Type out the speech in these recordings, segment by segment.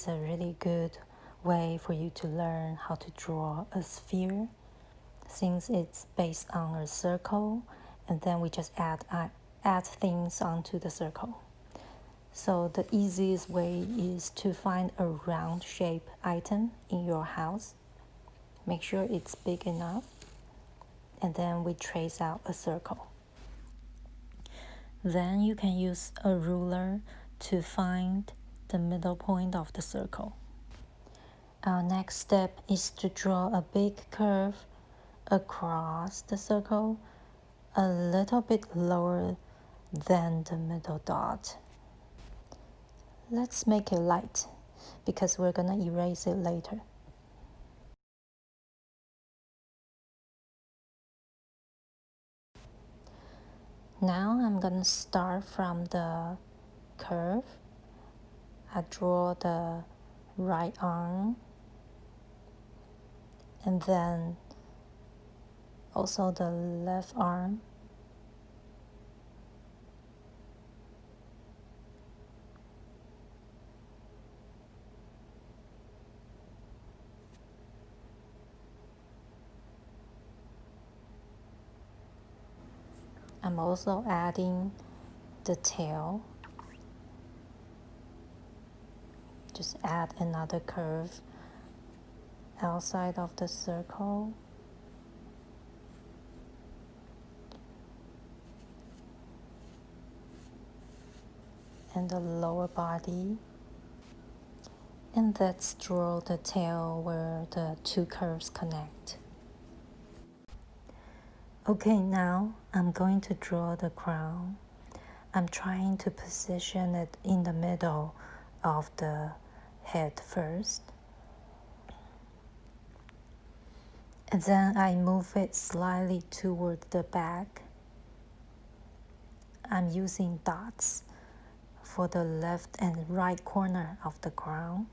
is a really good way for you to learn how to draw a sphere, since it's based on a circle, and then we just add things onto the circle. So the easiest way is to find a round shape item in your house. Make sure it's big enough, and then we trace out a circle. Then you can use a ruler to find the middle point of the circle. Our next step is to draw a big curve across the circle, a little bit lower than the middle dot. Let's make it light because we're gonna erase it later. Now I'm gonna start from the curve. I draw the right arm, and then also the left arm. I'm also adding the tail. Just add another curve outside of the circle. And the lower body. And let's draw the tail where the two curves connect. Okay, now I'm going to draw the crown. I'm trying to position it in the middle of the head first. And then I move it slightly toward the back. I'm using dots for the left and right corner of the crown.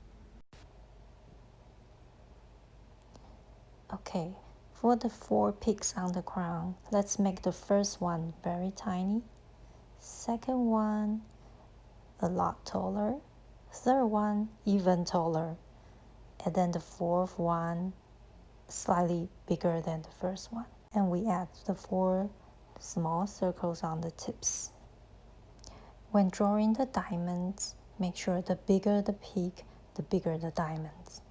Okay, for the 4 peaks on the crown, let's make the first one very tiny, second one a lot taller, third one even taller, and then the fourth one slightly bigger than the first one. And we add the 4 small circles on the tips. When drawing the diamonds, make sure the bigger the peak, the bigger the diamonds.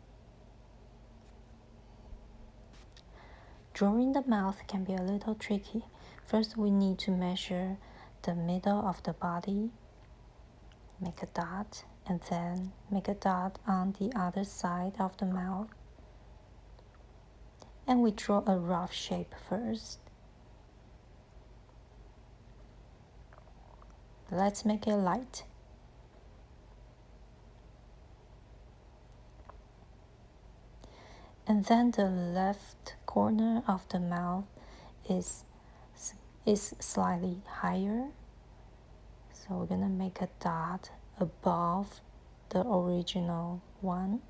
Drawing the mouth can be a little tricky. First, we need to measure the middle of the body, make a dot, and then make a dot on the other side of the mouth. And we draw a rough shape first. Let's make it light. And then the left corner of the mouth is slightly higher. So we're gonna make a dot above the original one.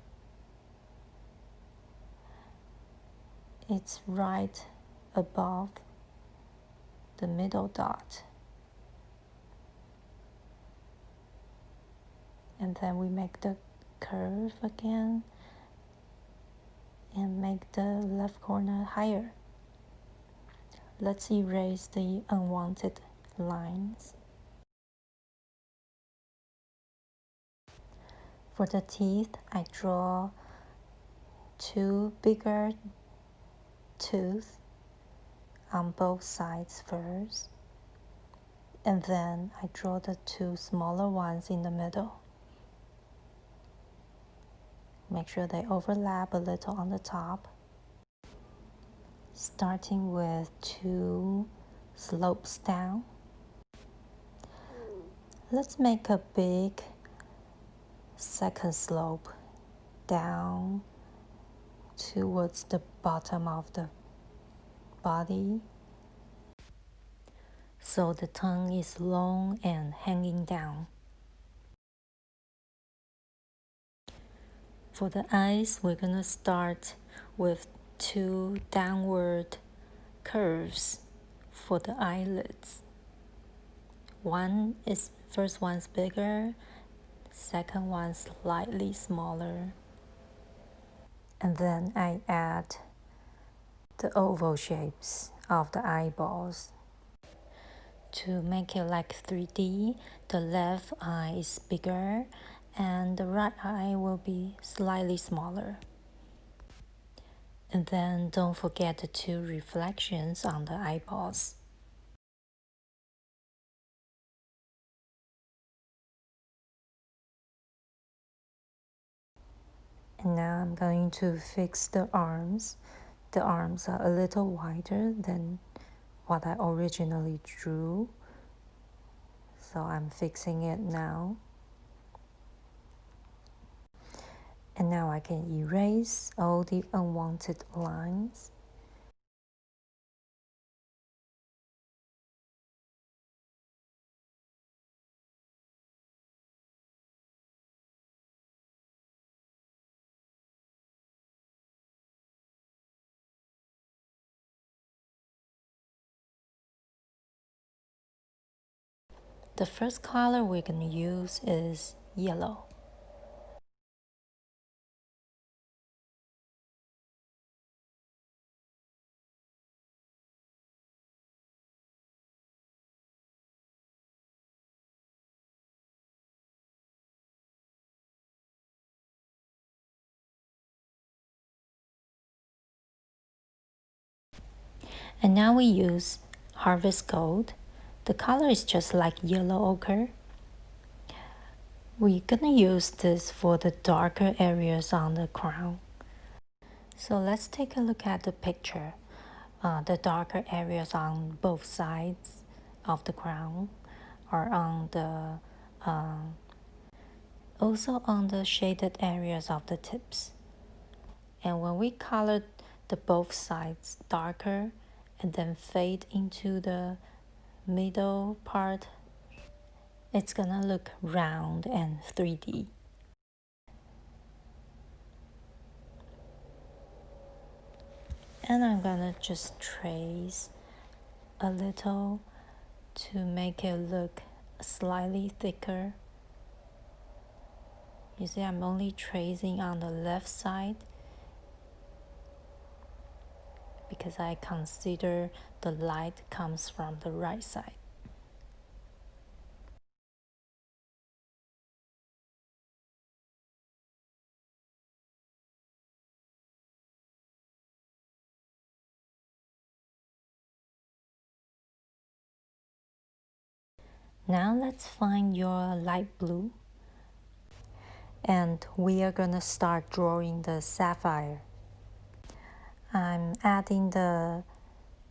It's right above the middle dot. And then we make the curve again and make the left corner higher. Let's erase the unwanted lines. For the teeth, I draw 2 bigger teeth on both sides first, and then I draw the 2 smaller ones in the middle. Make sure they overlap a little on the top. Starting with 2 slopes down. Let's make a big second slope down towards the bottom of the body. So the tongue is long and hanging down. For the eyes, we're gonna start with 2 downward curves for the eyelids. First one's bigger, second one slightly smaller, and then I add the oval shapes of the eyeballs. To make it like 3D, the left eye is bigger and the right eye will be slightly smaller. And then don't forget the two reflections on the eyeballs. And now I'm going to fix the arms. The arms are a little wider than what I originally drew, so I'm fixing it now. And now I can erase all the unwanted lines. The first color we're going to use is yellow. And now we use Harvest Gold. The color is just like yellow ochre. We're gonna use this for the darker areas on the crown. So let's take a look at the picture. The darker areas on both sides of the crown are on the also on the shaded areas of the tips. And when we color the both sides darker and then fade into the middle part, it's gonna look round and 3D. And I'm gonna just trace a little to make it look slightly thicker. You see, I'm only tracing on the left side because I consider the light comes from the right side. Now let's find your light blue. And we are gonna start drawing the sapphire. I'm adding the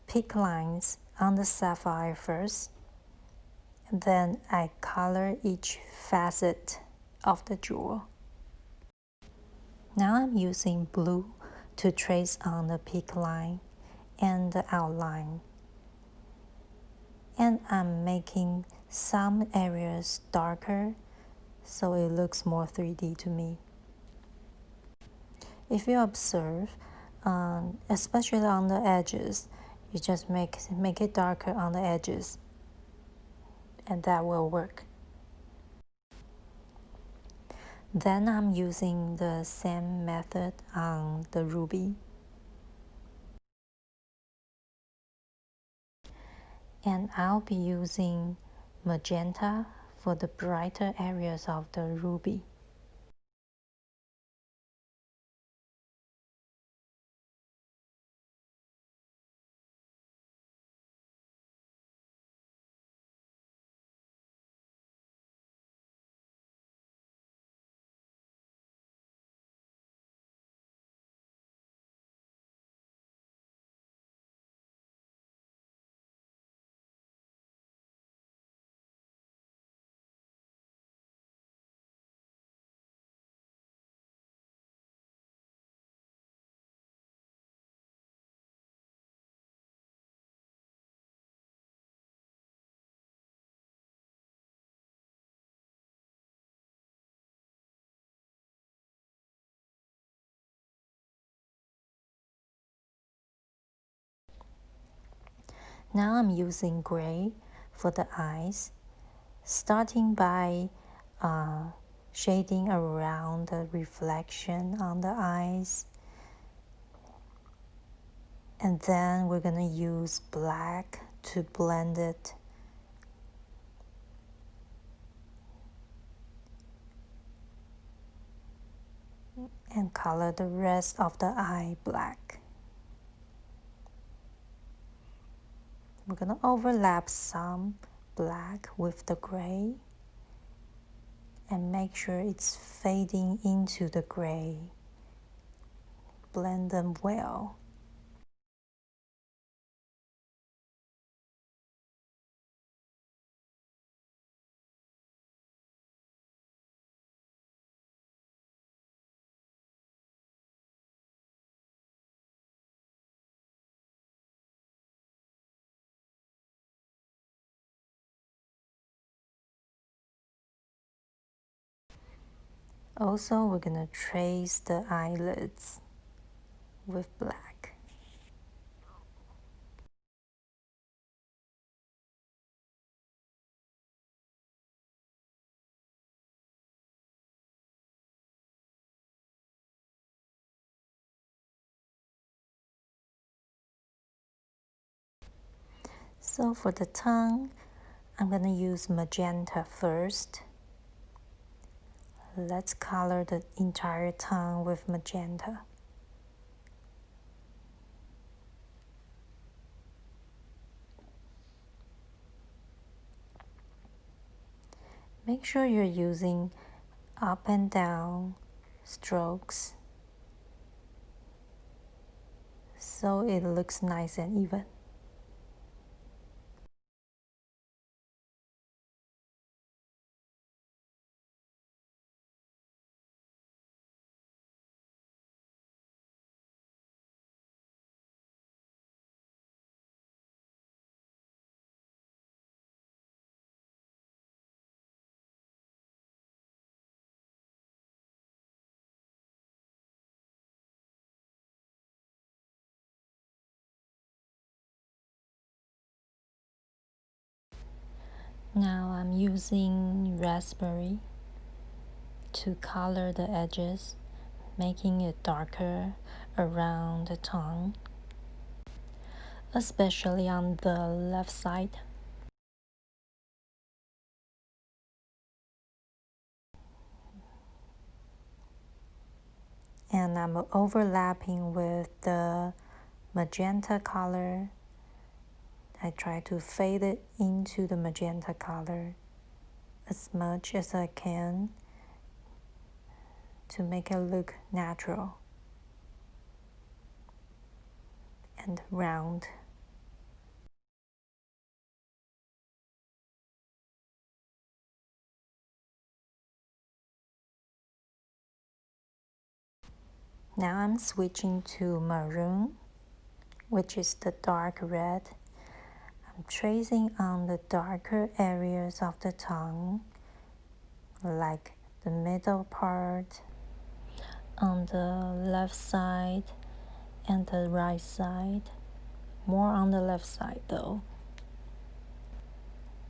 peak lines on the sapphire first. And then I color each facet of the jewel. Now I'm using blue to trace on the peak line and the outline. And I'm making some areas darker so it looks more 3D to me. If you observe, especially on the edges, you just make it darker on the edges, and that will work. Then I'm using the same method on the ruby. And I'll be using magenta for the brighter areas of the ruby. Now I'm using gray for the eyes, starting by shading around the reflection on the eyes. And then we're gonna use black to blend it. And color the rest of the eye black. We're gonna overlap some black with the gray and make sure it's fading into the gray. Blend them well. Also, we're gonna trace the eyelids with black. So for the tongue, I'm gonna use magenta first. Let's color the entire tongue with magenta. Make sure you're using up and down strokes so it looks nice and even. Now I'm using raspberry to color the edges, making it darker around the tongue, especially on the left side. And I'm overlapping with the magenta color. I try to fade it into the magenta color as much as I can to make it look natural and round. Now I'm switching to maroon, which is the dark red. I'm tracing on the darker areas of the tongue, like the middle part, on the left side and the right side. More on the left side though.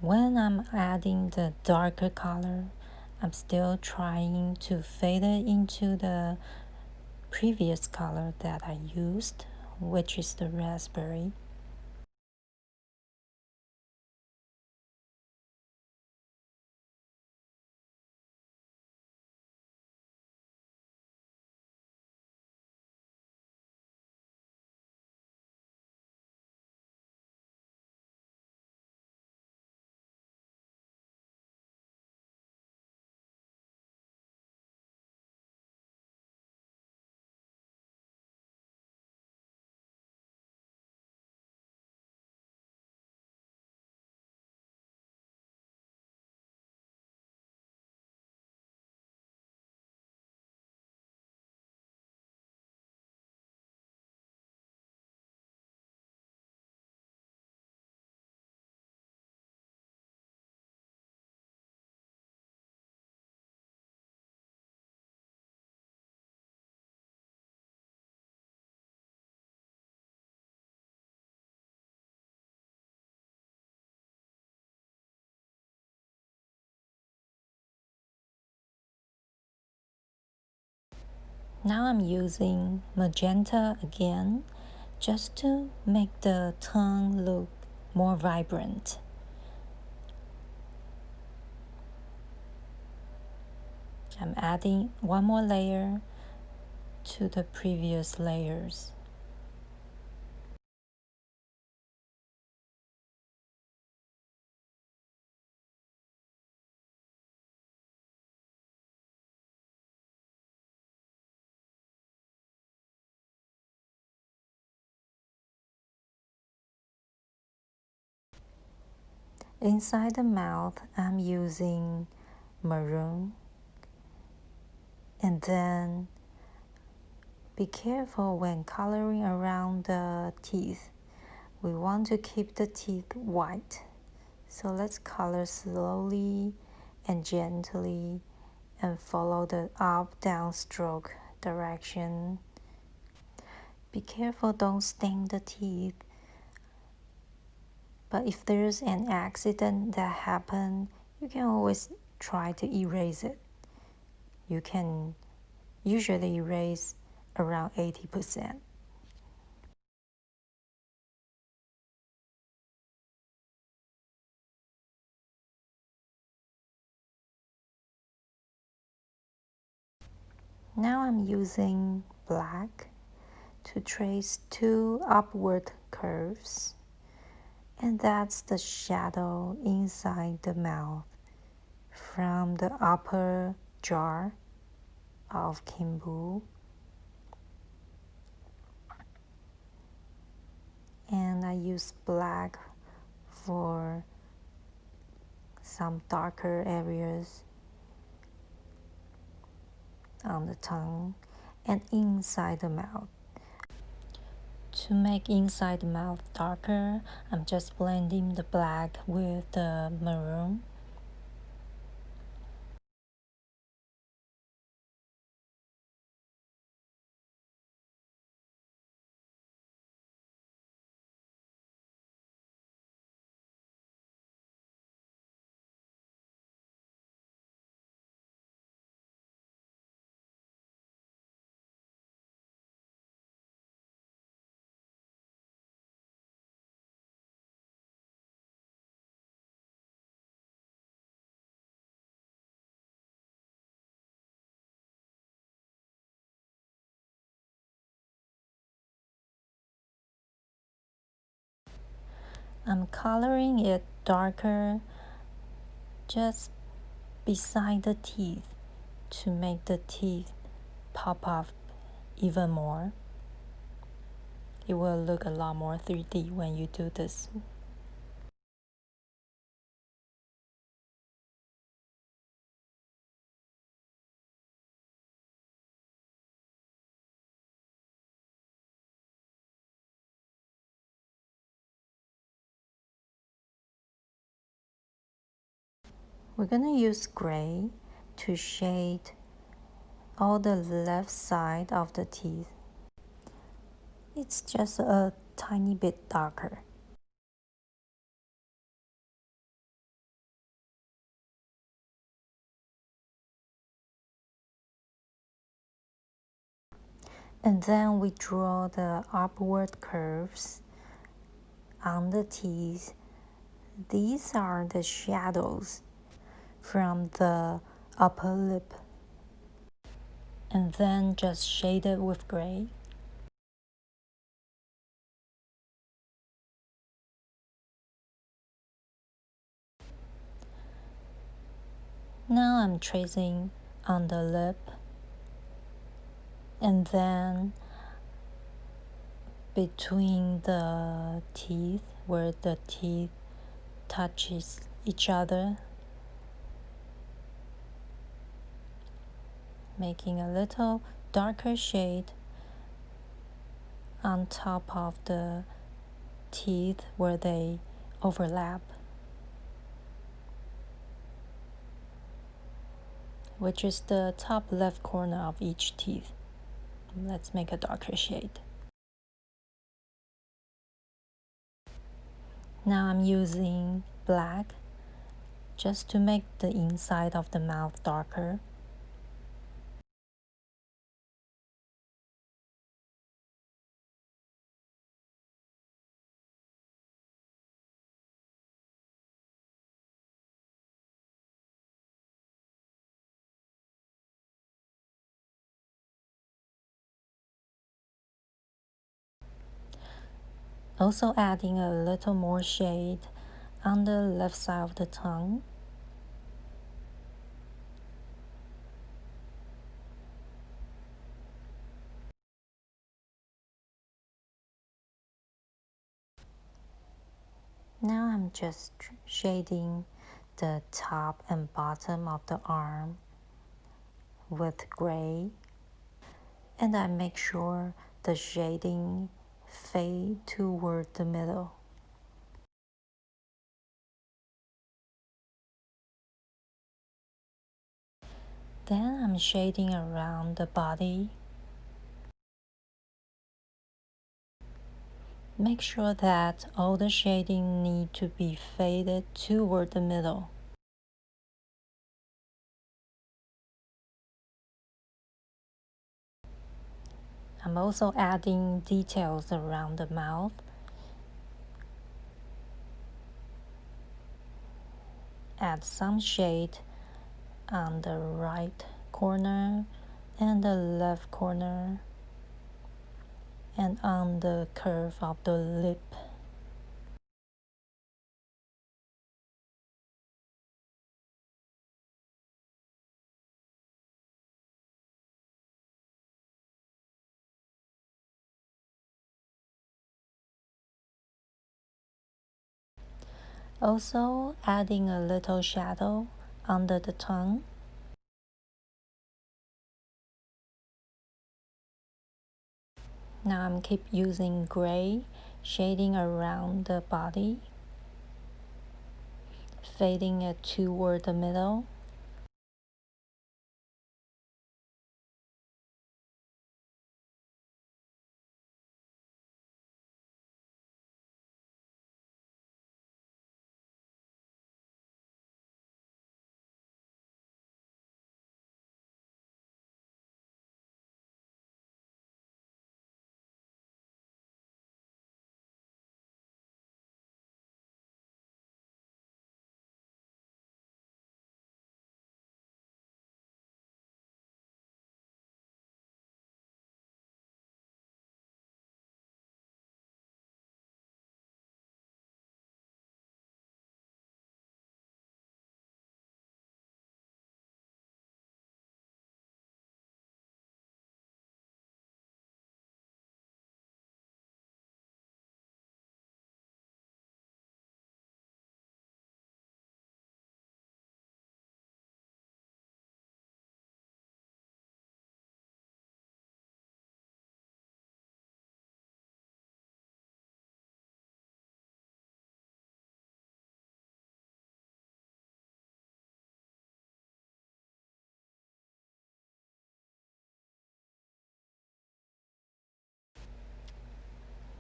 When I'm adding the darker color, I'm still trying to fade it into the previous color that I used, which is the raspberry. Now I'm using magenta again, just to make the tongue look more vibrant. I'm adding one more layer to the previous layers. Inside the mouth, I'm using maroon. And then be careful when coloring around the teeth. We want to keep the teeth white. So let's color slowly and gently and follow the up-down stroke direction. Be careful, don't stain the teeth. But if there's an accident that happened, you can always try to erase it. You can usually erase around 80%. Now I'm using black to trace two upward curves, and that's the shadow inside the mouth from the upper jaw of Kimbu. And I use black for some darker areas on the tongue and inside the mouth. To make inside the mouth darker, I'm just blending the black with the maroon. I'm coloring it darker just beside the teeth to make the teeth pop up even more. It will look a lot more 3D when you do this. We're gonna use gray to shade all the left side of the teeth. It's just a tiny bit darker. And then we draw the upward curves on the teeth. These are the shadows from the upper lip. And then just shade it with gray. Now I'm tracing on the lip, and then between the teeth, where the teeth touches each other, making a little darker shade on top of the teeth where they overlap, which is the top left corner of each teeth. Let's make a darker shade. Now I'm using black just to make the inside of the mouth darker. Also adding a little more shade on the left side of the tongue. Now I'm just shading the top and bottom of the arm with gray, and I make sure the shading fade toward the middle. Then I'm shading around the body. Make sure that all the shading need to be faded toward the middle. I'm also adding details around the mouth. Add some shade on the right corner and the left corner and on the curve of the lip. Also adding a little shadow under the tongue. Now I'm keep using gray, shading around the body, fading it toward the middle.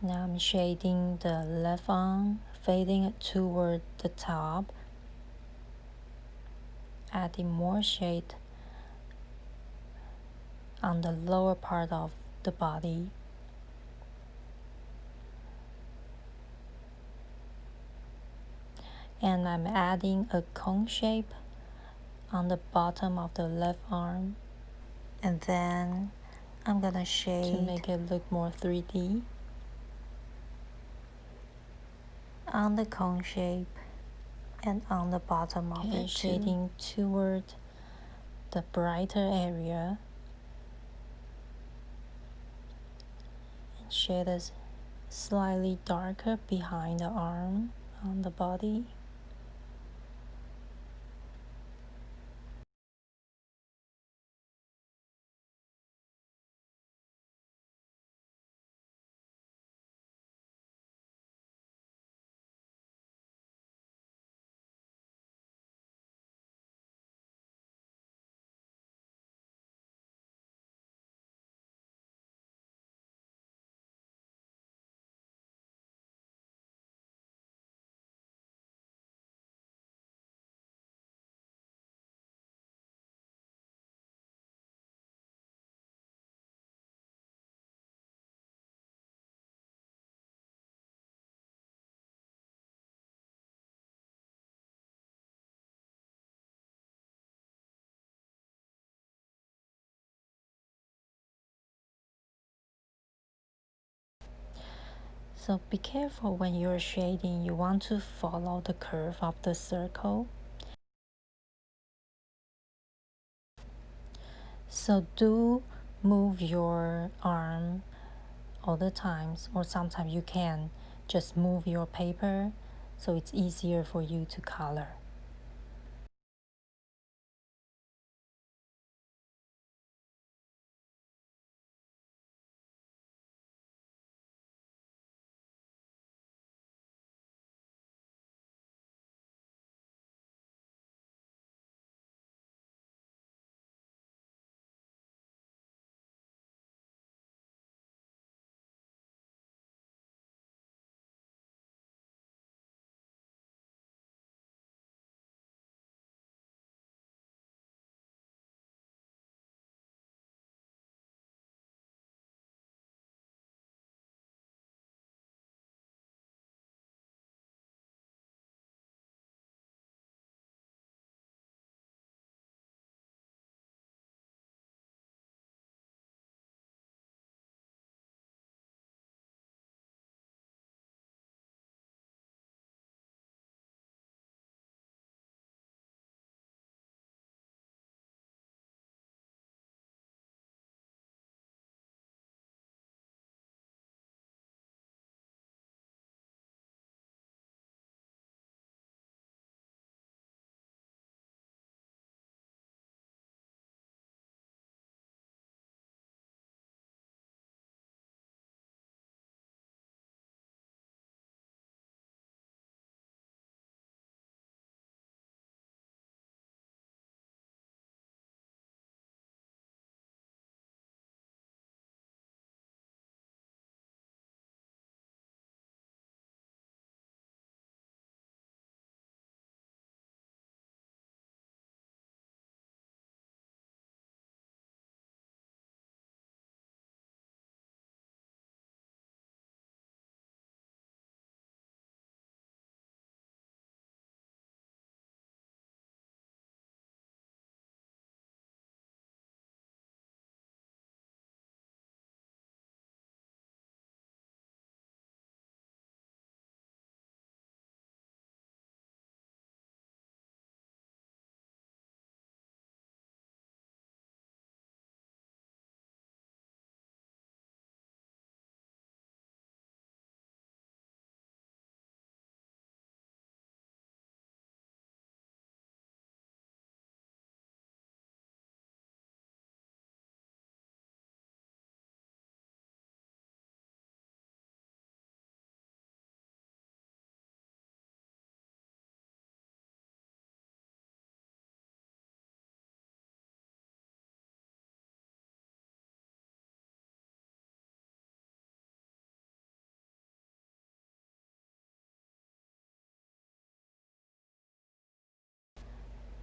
Now I'm shading the left arm, fading it toward the top, adding more shade on the lower part of the body. And I'm adding a cone shape on the bottom of the left arm. And then I'm gonna shade to make it look more 3D on the cone shape and on the bottom of it, shading toward the brighter area, and shade is slightly darker behind the arm on the body. So be careful when you're shading, you want to follow the curve of the circle. So do move your arm all the times, or sometimes you can just move your paper so it's easier for you to color.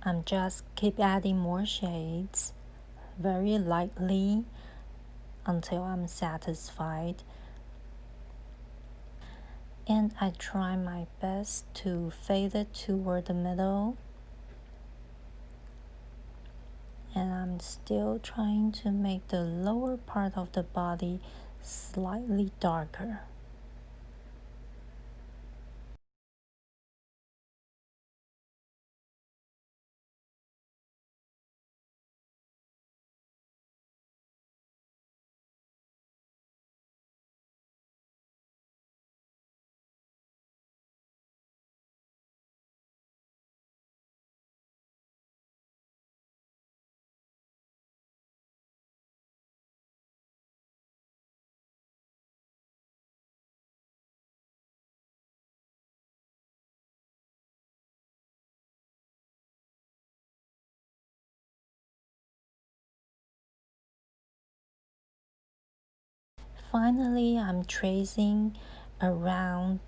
I'm just keep adding more shades very lightly until I'm satisfied. And I try my best to fade it toward the middle. And I'm still trying to make the lower part of the body slightly darker. Finally, I'm tracing around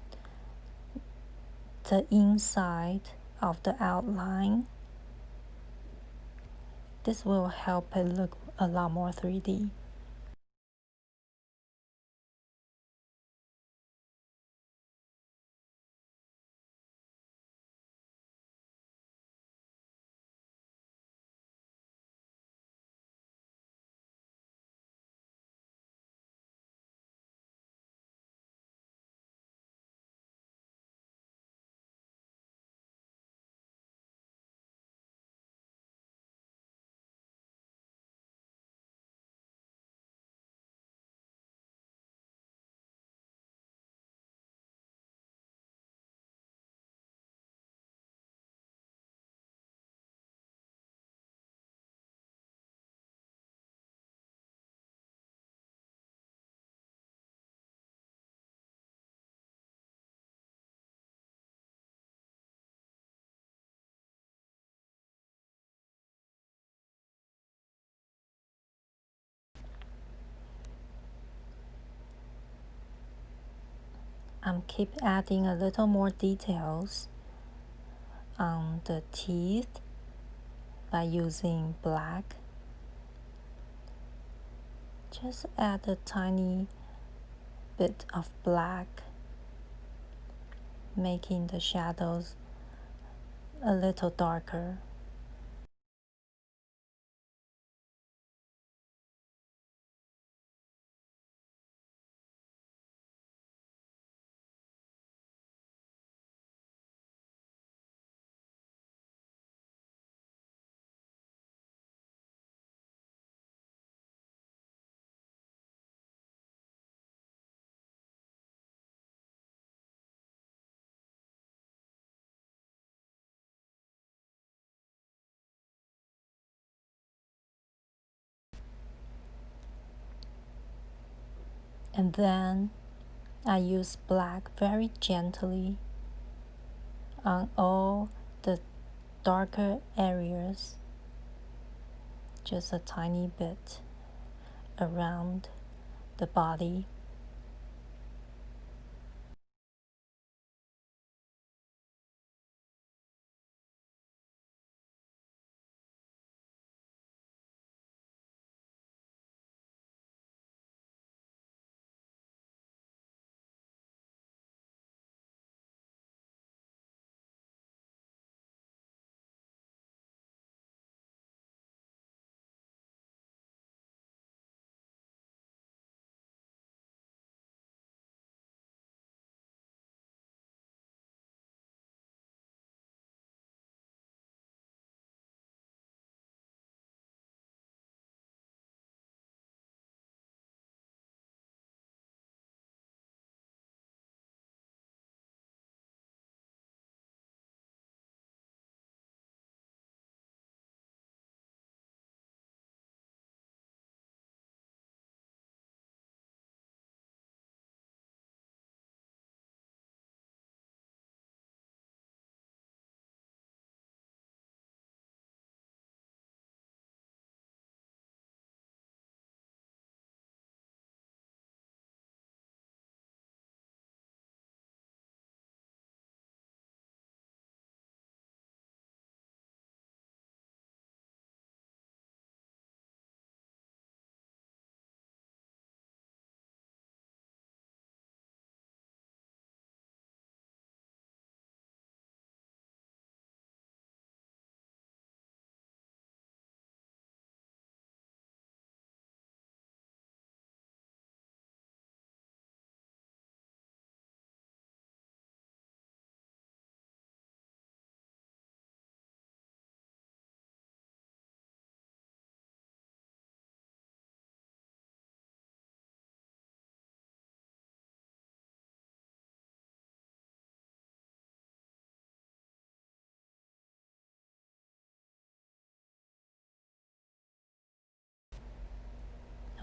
the inside of the outline. This will help it look a lot more 3D. keep adding a little more details on the teeth by using black. Just add a tiny bit of black, making the shadows a little darker. And then I use black very gently on all the darker areas, just a tiny bit around the body.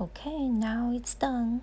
Okay, now it's done.